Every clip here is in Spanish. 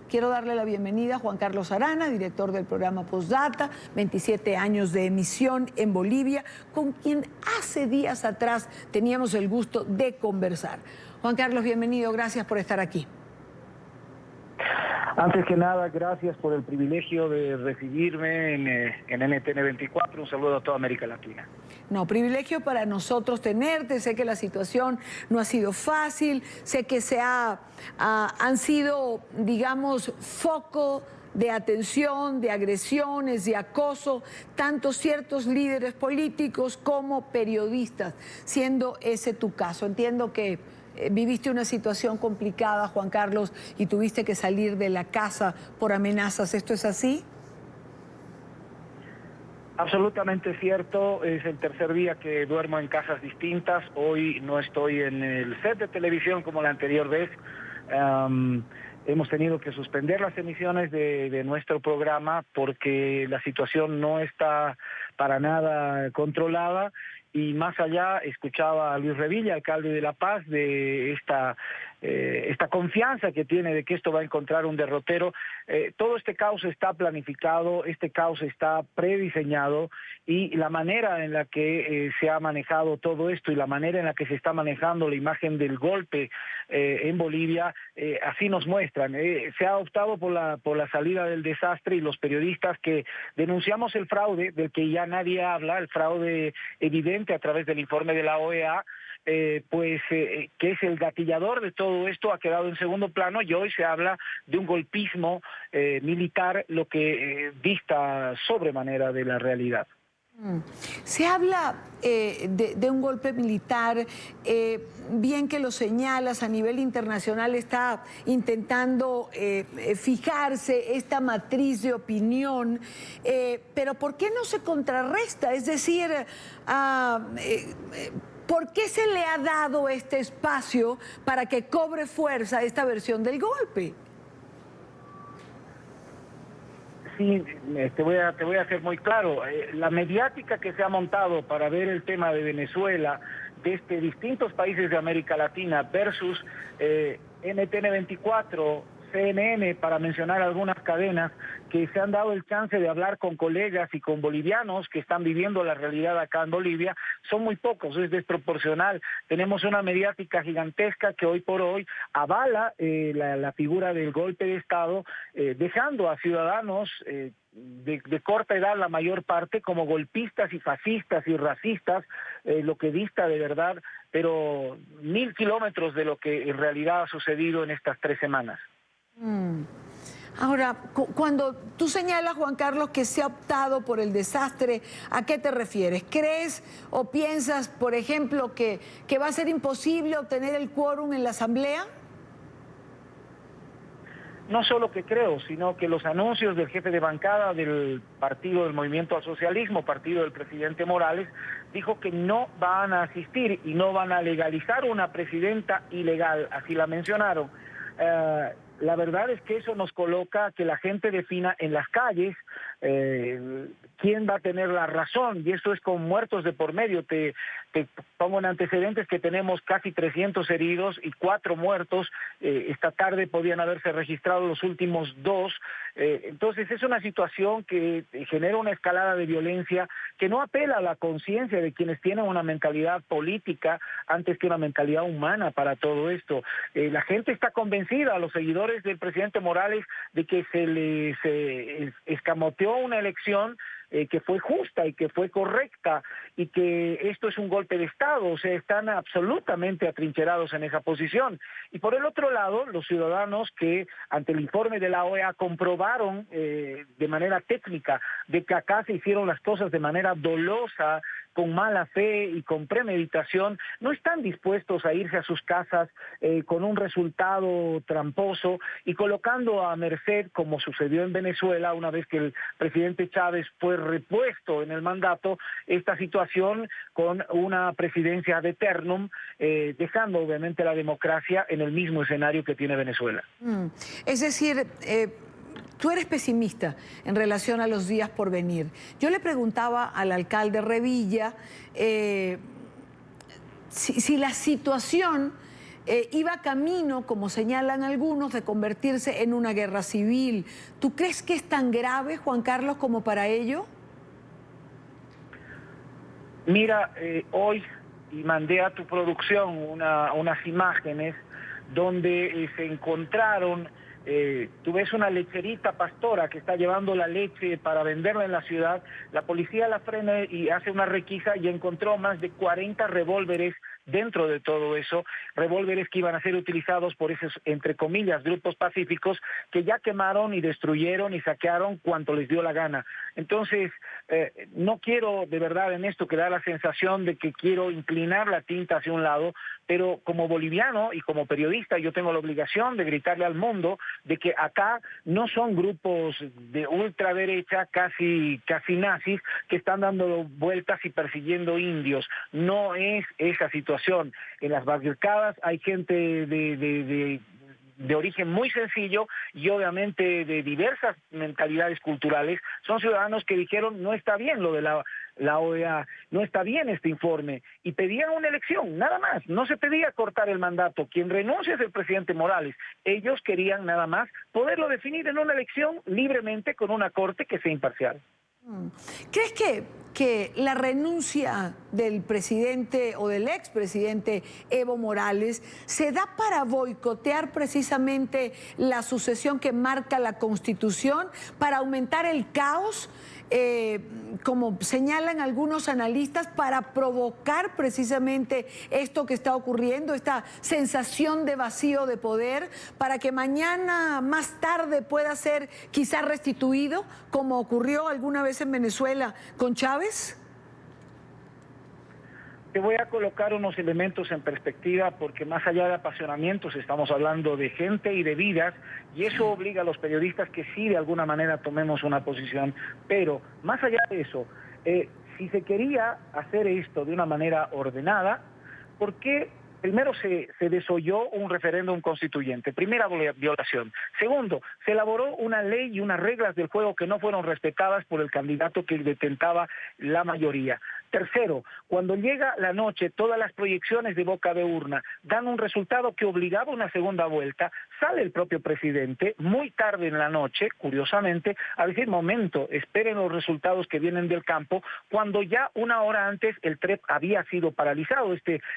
Quiero darle la bienvenida a Juan Carlos Arana, director del programa Postdata, 27 años de emisión en Bolivia, con quien hace días atrás teníamos el gusto de conversar. Juan Carlos, bienvenido, gracias por estar aquí. Antes que nada, gracias por el privilegio de recibirme en NTN 24. Un saludo a toda América Latina. No, privilegio para nosotros tenerte. Sé que la situación no ha sido fácil, sé que han sido, digamos, foco de atención, de agresiones, de acoso, tanto ciertos líderes políticos como periodistas, siendo ese tu caso. Entiendo que viviste una situación complicada, Juan Carlos, y tuviste que salir de la casa por amenazas. ¿Esto es así? Absolutamente cierto. Es el tercer día que duermo en casas distintas. Hoy no estoy en el set de televisión como la anterior vez. Hemos tenido que suspender las emisiones de nuestro programa porque la situación no está para nada controlada. Y más allá, escuchaba a Luis Revilla, alcalde de La Paz, de esta confianza que tiene de que esto va a encontrar un derrotero. Todo este caos está planificado, este caos está prediseñado, y la manera en la que se ha manejado todo esto y la manera en la que se está manejando la imagen del golpe en Bolivia, así nos muestran. Se ha optado por la salida del desastre, y los periodistas que denunciamos el fraude, del que ya nadie habla, el fraude evidente a través del informe de la OEA, que es el gatillador de todo esto, ha quedado en segundo plano, y hoy se habla de un golpismo militar, lo que dista sobremanera de la realidad. Se habla de un golpe militar, bien que lo señalas, a nivel internacional está intentando fijarse esta matriz de opinión, pero ¿por qué no se contrarresta? Es decir, ¿por qué se le ha dado este espacio para que cobre fuerza esta versión del golpe? Sí, te voy a ser muy claro. La mediática que se ha montado para ver el tema de Venezuela desde distintos países de América Latina versus NTN 24, CNN, para mencionar algunas cadenas que se han dado el chance de hablar con colegas y con bolivianos que están viviendo la realidad acá en Bolivia, son muy pocos, es desproporcional. Tenemos una mediática gigantesca que hoy por hoy avala la figura del golpe de Estado, dejando a ciudadanos de corta edad, la mayor parte, como golpistas y fascistas y racistas, lo que dista de verdad, pero 1000 kilómetros de lo que en realidad ha sucedido en estas 3 semanas. Ahora, cuando tú señalas, Juan Carlos, que se ha optado por el desastre, ¿a qué te refieres? ¿Crees o piensas, por ejemplo, que va a ser imposible obtener el quórum en la Asamblea? No solo que creo, sino que los anuncios del jefe de bancada del partido del Movimiento al Socialismo, partido del presidente Morales, dijo que no van a asistir y no van a legalizar una presidenta ilegal, así la mencionaron. La verdad es que eso nos coloca a que la gente defina en las calles quién va a tener la razón, y eso es con muertos de por medio. Te pongo en antecedentes que tenemos casi 300 heridos y 4 muertos. Esta tarde podían haberse registrado los últimos 2. Entonces es una situación que genera una escalada de violencia que no apela a la conciencia de quienes tienen una mentalidad política antes que una mentalidad humana para todo esto. La gente está convencida, los seguidores del presidente Morales, de que se les escamoteó una elección que fue justa y que fue correcta, y que esto es un golpe de Estado. O sea, están absolutamente atrincherados en esa posición. Y por el otro lado, los ciudadanos que ante el informe de la OEA comprobaron de manera técnica de que acá se hicieron las cosas de manera dolosa, con mala fe y con premeditación, no están dispuestos a irse a sus casas con un resultado tramposo y colocando a merced, como sucedió en Venezuela una vez que el presidente Chávez fue repuesto en el mandato, esta situación con una presidencia ad eternum, dejando obviamente la democracia en el mismo escenario que tiene Venezuela. Es decir, tú eres pesimista en relación a los días por venir. Yo le preguntaba al alcalde Revilla si la situación iba camino, como señalan algunos, de convertirse en una guerra civil. ¿Tú crees que es tan grave, Juan Carlos, como para ello? Mira, hoy y mandé a tu producción unas imágenes donde se encontraron, tú ves una lecherita pastora que está llevando la leche para venderla en la ciudad. La policía la frena y hace una requisa y encontró más de 40 revólveres dentro de todo eso, revólveres que iban a ser utilizados por esos, entre comillas, grupos pacíficos que ya quemaron y destruyeron y saquearon cuanto les dio la gana. Entonces, no quiero de verdad en esto que da la sensación de que quiero inclinar la tinta hacia un lado, pero como boliviano y como periodista yo tengo la obligación de gritarle al mundo de que acá no son grupos de ultraderecha, casi nazis, que están dando vueltas y persiguiendo indios. No es esa situación. En las barricadas hay gente de origen muy sencillo y obviamente de diversas mentalidades culturales. Son ciudadanos que dijeron no está bien lo de la OEA, no está bien este informe, y pedían una elección, nada más. No se pedía cortar el mandato. Quien renuncia es el presidente Morales. Ellos querían nada más poderlo definir en una elección libremente con una corte que sea imparcial. ¿Crees que la renuncia del presidente o del expresidente Evo Morales se da para boicotear precisamente la sucesión que marca la Constitución, para aumentar el caos, como señalan algunos analistas, para provocar precisamente esto que está ocurriendo, esta sensación de vacío de poder, para que mañana más tarde pueda ser quizá restituido, como ocurrió alguna vez en Venezuela con Chávez? Te voy a colocar unos elementos en perspectiva, porque más allá de apasionamientos estamos hablando de gente y de vidas, y eso obliga a los periodistas que sí de alguna manera tomemos una posición. Pero más allá de eso, si se quería hacer esto de una manera ordenada, ¿por qué primero se desoyó un referéndum constituyente? Primera violación. Segundo, se elaboró una ley y unas reglas del juego que no fueron respetadas por el candidato que detentaba la mayoría. Tercero, cuando llega la noche, todas las proyecciones de boca de urna dan un resultado que obligaba una segunda vuelta. Sale el propio presidente muy tarde en la noche, curiosamente, a decir, momento, esperen los resultados que vienen del campo, cuando ya una hora antes el TREP había sido paralizado,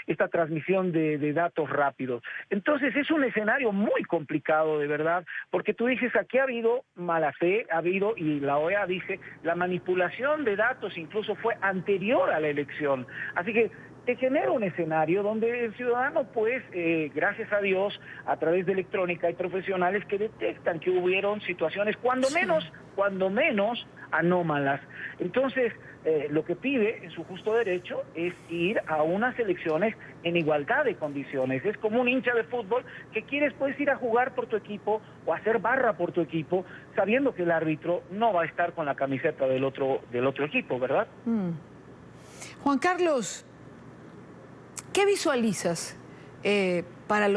esta transmisión de datos rápidos. Entonces es un escenario muy complicado, de verdad, porque tú dices, aquí ha habido mala fe, ha habido, y la OEA dice, la manipulación de datos incluso fue anterior a la elección. Así que te genera un escenario donde el ciudadano, pues, gracias a Dios, a través de electrónica hay profesionales que detectan que hubieron situaciones cuando menos anómalas. Entonces, lo que pide en su justo derecho es ir a unas elecciones en igualdad de condiciones. Es como un hincha de fútbol que quieres, puedes ir a jugar por tu equipo o hacer barra por tu equipo, sabiendo que el árbitro no va a estar con la camiseta del otro equipo, ¿verdad? Juan Carlos, ¿qué visualizas para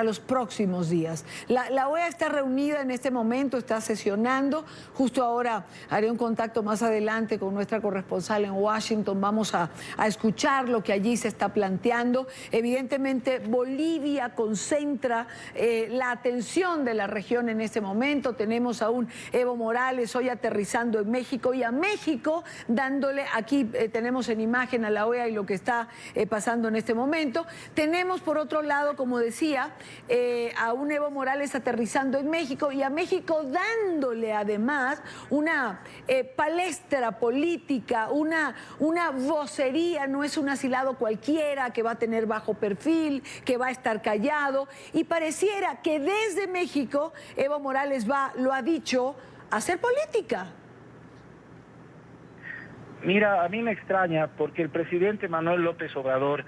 los próximos días? La OEA está reunida en este momento, está sesionando. Justo ahora haré un contacto más adelante con nuestra corresponsal en Washington. Vamos a escuchar lo que allí se está planteando. Evidentemente, Bolivia concentra la atención de la región en este momento. Tenemos a un Evo Morales hoy aterrizando en México, y a México dándole, aquí tenemos en imagen a la OEA y lo que está pasando en este momento. Tenemos por otro lado, como decía, a un Evo Morales aterrizando en México, y a México dándole además una palestra política, una vocería. No es un asilado cualquiera que va a tener bajo perfil, que va a estar callado, y pareciera que desde México Evo Morales lo ha dicho, a hacer política. Mira, a mí me extraña porque el presidente Manuel López Obrador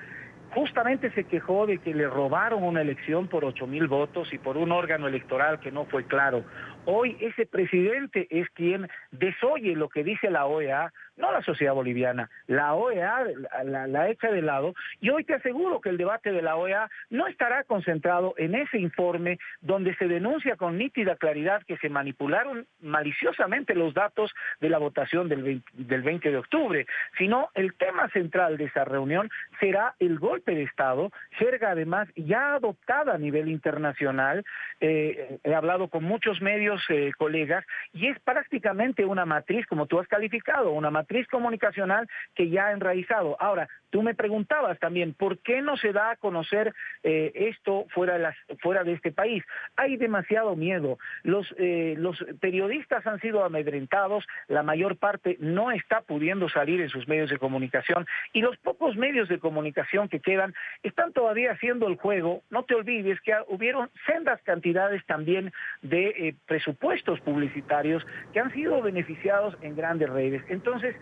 justamente se quejó de que le robaron una elección por 8,000 votos y por un órgano electoral que no fue claro. Hoy ese presidente es quien desoye lo que dice la OEA, no la sociedad boliviana, la OEA la echa de lado, y hoy te aseguro que el debate de la OEA no estará concentrado en ese informe donde se denuncia con nítida claridad que se manipularon maliciosamente los datos de la votación del 20 de octubre, sino el tema central de esa reunión será el golpe de Estado, jerga además ya adoptada a nivel internacional. He hablado con muchos medios, colegas, y es prácticamente una matriz, como tú has calificado, una matriz comunicacional que ya ha enraizado. Ahora, tú me preguntabas también, ¿por qué no se da a conocer esto fuera de este país? Hay demasiado miedo. Los periodistas han sido amedrentados, la mayor parte no está pudiendo salir en sus medios de comunicación, y los pocos medios de comunicación que quedan están todavía haciendo el juego. No te olvides que hubieron sendas cantidades también de presupuestos publicitarios que han sido beneficiados en grandes redes. Entonces,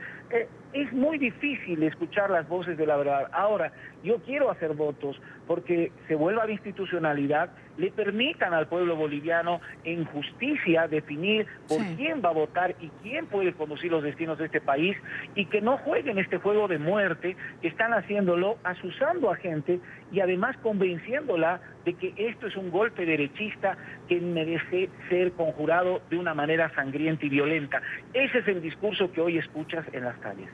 es muy difícil escuchar las voces de la verdad. Ahora, yo quiero hacer votos porque se vuelva a la institucionalidad, le permitan al pueblo boliviano en justicia definir por quién va a votar y quién puede conducir los destinos de este país, y que no jueguen este juego de muerte que están haciéndolo, asusando a gente y además convenciéndola de que esto es un golpe derechista que merece ser conjurado de una manera sangrienta y violenta. Ese es el discurso que hoy escuchas en las calles.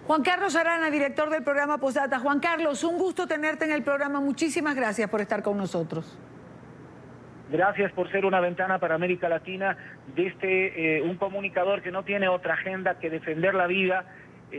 Juan Carlos Arana, director del programa Postdata. Juan Carlos, un gusto tenerte en el programa. Muchísimas gracias por estar con nosotros. Gracias por ser una ventana para América Latina de un comunicador que no tiene otra agenda que defender la vida,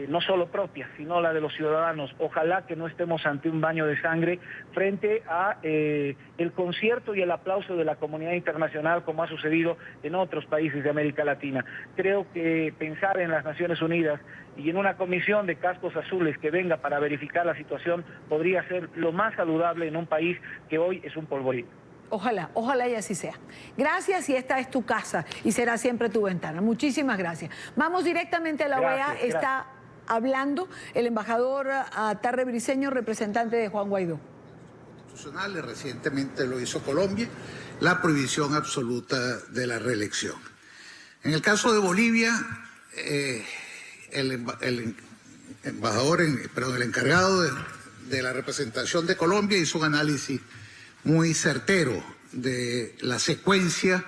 no solo propia, sino la de los ciudadanos. Ojalá que no estemos ante un baño de sangre frente a el concierto y el aplauso de la comunidad internacional, como ha sucedido en otros países de América Latina. Creo que pensar en las Naciones Unidas y en una comisión de cascos azules que venga para verificar la situación podría ser lo más saludable en un país que hoy es un polvorín. Ojalá, ojalá y así sea. Gracias, y esta es tu casa y será siempre tu ventana. Muchísimas gracias. Vamos directamente a la OEA. Está hablando el embajador Tarre Briceño, representante de Juan Guaidó. Constitucionales, recientemente lo hizo Colombia, la prohibición absoluta de la reelección. En el caso de Bolivia, el encargado de la representación de Colombia hizo un análisis muy certero de la secuencia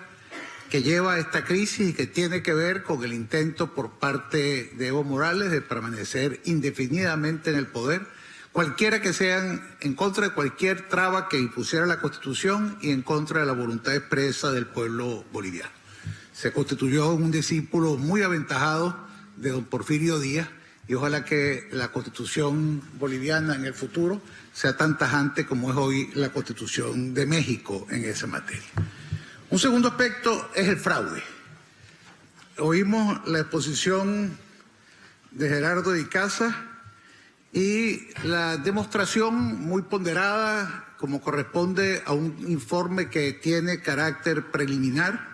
que lleva a esta crisis y que tiene que ver con el intento por parte de Evo Morales de permanecer indefinidamente en el poder, cualquiera que sean, en contra de cualquier traba que impusiera la Constitución y en contra de la voluntad expresa del pueblo boliviano. Se constituyó un discípulo muy aventajado de don Porfirio Díaz, y ojalá que la Constitución boliviana en el futuro sea tan tajante como es hoy la Constitución de México en esa materia. Un segundo aspecto es el fraude. Oímos la exposición de Gerardo de Icaza y la demostración muy ponderada, como corresponde a un informe que tiene carácter preliminar,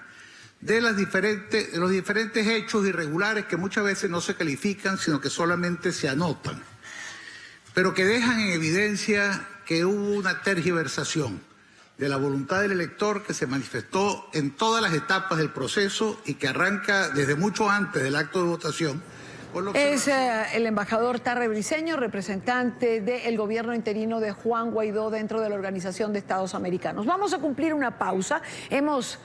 de los diferentes hechos irregulares que muchas veces no se califican, sino que solamente se anotan, pero que dejan en evidencia que hubo una tergiversación de la voluntad del elector que se manifestó en todas las etapas del proceso y que arranca desde mucho antes del acto de votación. Es el embajador Tarre Briceño, representante del gobierno interino de Juan Guaidó dentro de la Organización de Estados Americanos. Vamos a cumplir una pausa. Hemos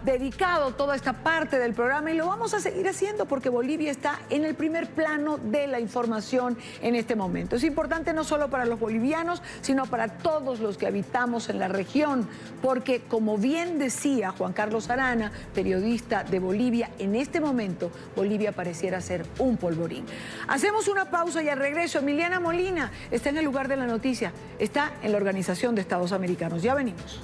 dedicado toda esta parte del programa y lo vamos a seguir haciendo porque Bolivia está en el primer plano de la información en este momento. Es importante no solo para los bolivianos, sino para todos los que habitamos en la región, porque como bien decía Juan Carlos Arana, periodista de Bolivia, en este momento Bolivia pareciera ser un polvorín. Hacemos una pausa y al regreso Emiliana Molina está en el lugar de la noticia, está en la Organización de Estados Americanos. Ya venimos.